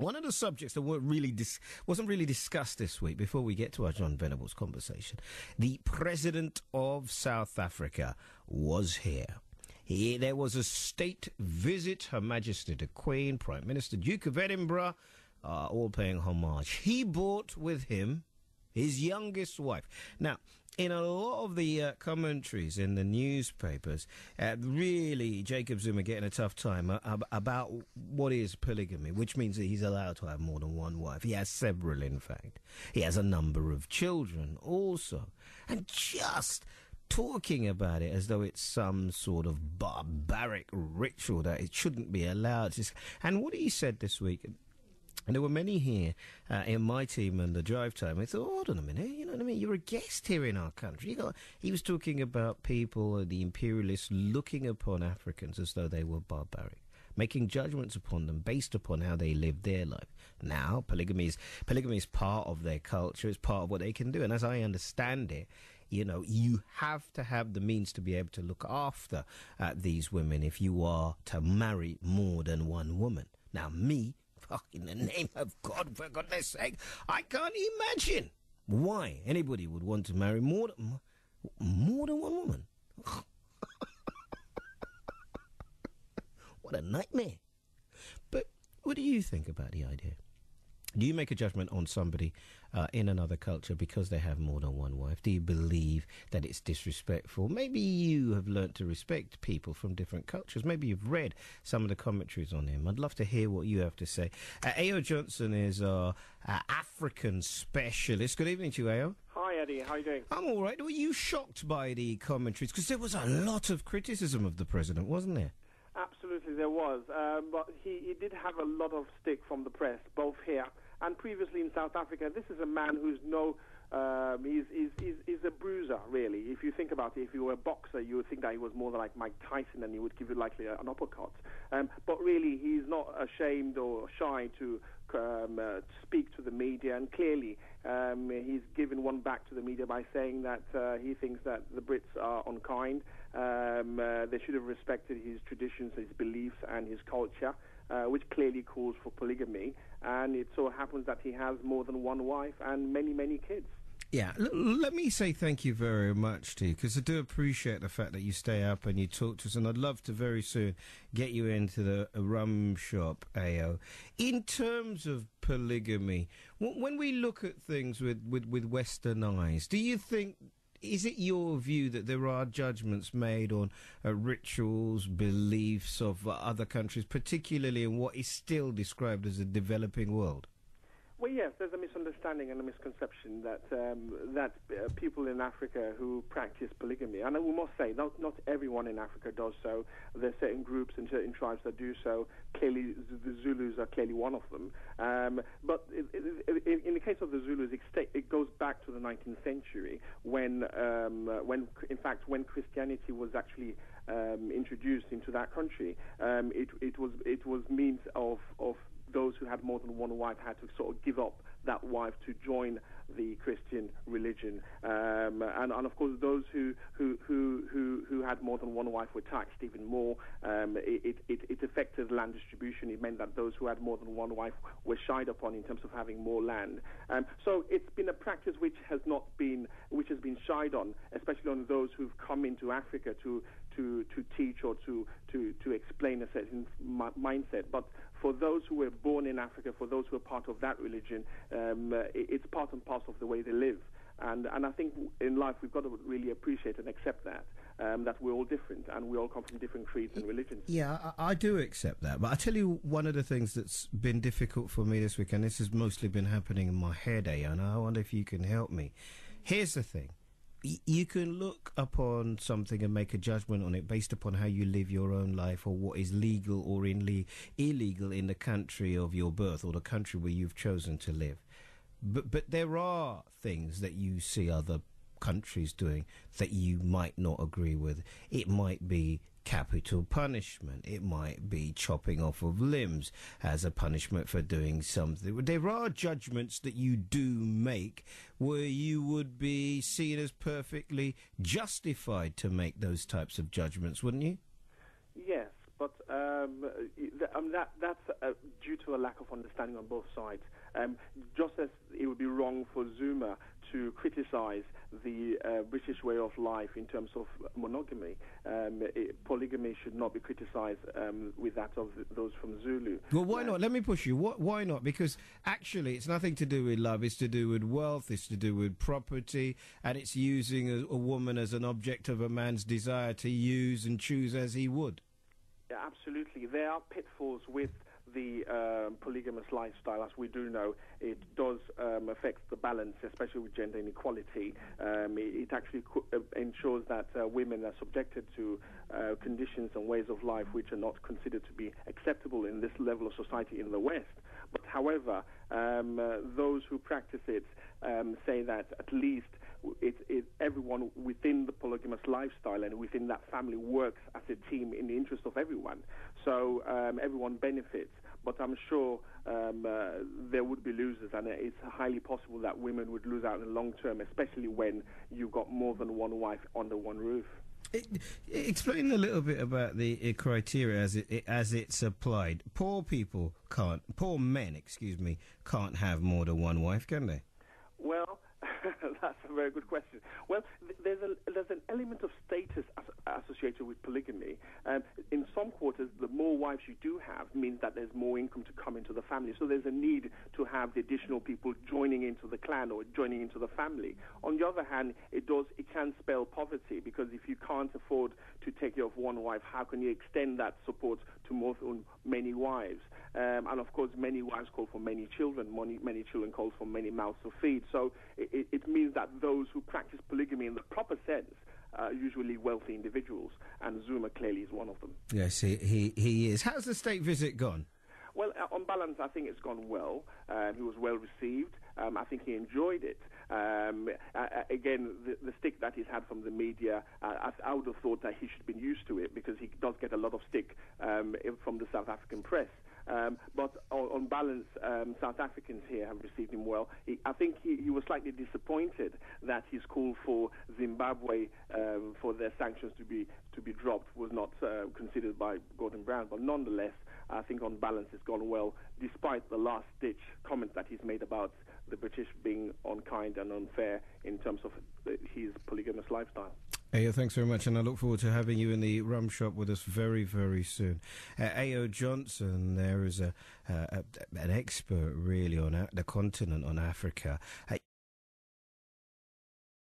One of the subjects that wasn't really discussed this week, before we get to our John Venables conversation, the President of South Africa was here. There was a state visit, Her Majesty the Queen, Prime Minister, Duke of Edinburgh, all paying homage. He brought with him his youngest wife. Now, in a lot of the commentaries in the newspapers, really, Jacob Zuma getting a tough time about what is polygamy, which means that he's allowed to have more than one wife. He has several, in fact. He has a number of children also. And just talking about it as though it's some sort of barbaric ritual that it shouldn't be allowed. And what he said this week... And there were many here in my team and the drive time. I thought, hold on a minute, you know what I mean? You're a guest here in our country. He was talking about people, the imperialists, looking upon Africans as though they were barbaric, making judgments upon them based upon how they live their life. Now, polygamy is part of their culture. It's part of what they can do. And as I understand it, you know, you have to have the means to be able to look after these women if you are to marry more than one woman. Now, me... in the name of God, for goodness sake, I can't imagine why anybody would want to marry more than one woman. What a nightmare. But what do you think about the idea? Do you make a judgment on somebody in another culture because they have more than one wife? Do you believe that it's disrespectful? Maybe you have learnt to respect people from different cultures. Maybe you've read some of the commentaries on him. I'd love to hear what you have to say. Ayo Johnson is our African specialist. Good evening to you, Ayo. Hi, Eddie. How are you doing? I'm all right. Were you shocked by the commentaries? Because there was a lot of criticism of the president, wasn't there? Absolutely, there was. But he did have a lot of stick from the press, both here and previously in South Africa. This is a man who's he's a bruiser, really. If you think about it, if you were a boxer, you would think that he was more like Mike Tyson and he would give you likely an uppercut. But really, he's not ashamed or shy to speak to the media, and clearly he's given one back to the media by saying that he thinks that the Brits are unkind. They should have respected his traditions, his beliefs and his culture, which clearly calls for polygamy, and it so happens that he has more than one wife and many, many kids. Yeah, let me say thank you very much to you, because I do appreciate the fact that you stay up and you talk to us, and I'd love to very soon get you into the rum shop, Ayo. In terms of polygamy, when we look at things with Western eyes, do you think... Is it your view that there are judgments made on rituals, beliefs of other countries, particularly in what is still described as a developing world? Well, yes, there's a misunderstanding and a misconception that people in Africa who practice polygamy, and we must say, not everyone in Africa does so. There are certain groups and certain tribes that do so. Clearly, the Zulus are clearly one of them. But in the case of the Zulus, it goes back to the 19th century when Christianity was actually introduced into that country. It was means of those who had more than one wife had to sort of give up that wife to join the Christian religion, and of course those who had more than one wife were taxed even more. It affected land distribution. It meant that those who had more than one wife were shied upon in terms of having more land. So it's been a practice which has been shied on, especially on those who've come into Africa to teach or to explain a certain mindset. But for those who were born in Africa, for those who are part of that religion, it's part and parcel of the way they live. And I think in life we've got to really appreciate and accept that we're all different and we all come from different creeds and religions. Yeah, I do accept that. But I tell you, one of the things that's been difficult for me this week, and this has mostly been happening in my head, and I wonder if you can help me. Here's the thing. You can look upon something and make a judgment on it based upon how you live your own life, or what is legal or illegal in the country of your birth or the country where you've chosen to live. But there are things that you see other countries doing that you might not agree with. It might be capital punishment. It might be chopping off of limbs as a punishment for doing something. There are judgments that you do make where you would be seen as perfectly justified to make those types of judgments, wouldn't you? Yes, But that's due to a lack of understanding on both sides. Just as it would be wrong for Zuma to criticize the British way of life in terms of monogamy, polygamy should not be criticized with that of those from Zulu. Well, why not? Let me push you. Why not? Because actually it's nothing to do with love. It's to do with wealth. It's to do with property. And it's using a woman as an object of a man's desire to use and choose as he would. Yeah, absolutely. There are pitfalls with the polygamous lifestyle. As we do know, it does affect the balance, especially with gender inequality. It actually ensures that women are subjected to conditions and ways of life which are not considered to be acceptable in this level of society in the West. But however, those who practice it say that at least everyone within the polygamous lifestyle and within that family works as a team in the interest of everyone. So everyone benefits. But I'm sure there would be losers, and it's highly possible that women would lose out in the long term, especially when you've got more than one wife under one roof. Explain a little bit about the criteria as it's applied. Poor men, can't have more than one wife, can they? Well, that's a very good question. Well, there's an element of status associated with polygamy. In some quarters, the more wives you do have means that there's more income to come into the family. So there's a need to have the additional people joining into the clan or joining into the family. On the other hand, it can spell poverty, because if you can't afford to take care of one wife, how can you extend that support to more than many wives? And of course, many wives call for many children. Many children call for many mouths to feed. So it means that those who practice polygamy in the proper sense are usually wealthy individuals, and Zuma clearly is one of them. Yes, he is. How's the state visit gone? Well, on balance, I think it's gone well. He was well received. I think he enjoyed it. Again, the stick that he's had from the media, I would have thought that he should have been used to it, because he does get a lot of stick from the South African press. But on balance, South Africans here have received him well. I think he was slightly disappointed that his call for Zimbabwe for their sanctions to be dropped was not considered by Gordon Brown. But nonetheless, I think on balance it's gone well, despite the last-ditch comment that he's made about the British being unkind and unfair in terms of his polygamous lifestyle. Ayo, thanks very much, and I look forward to having you in the rum shop with us very, very soon. Ayo Johnson, there is an expert really on the continent, on Africa.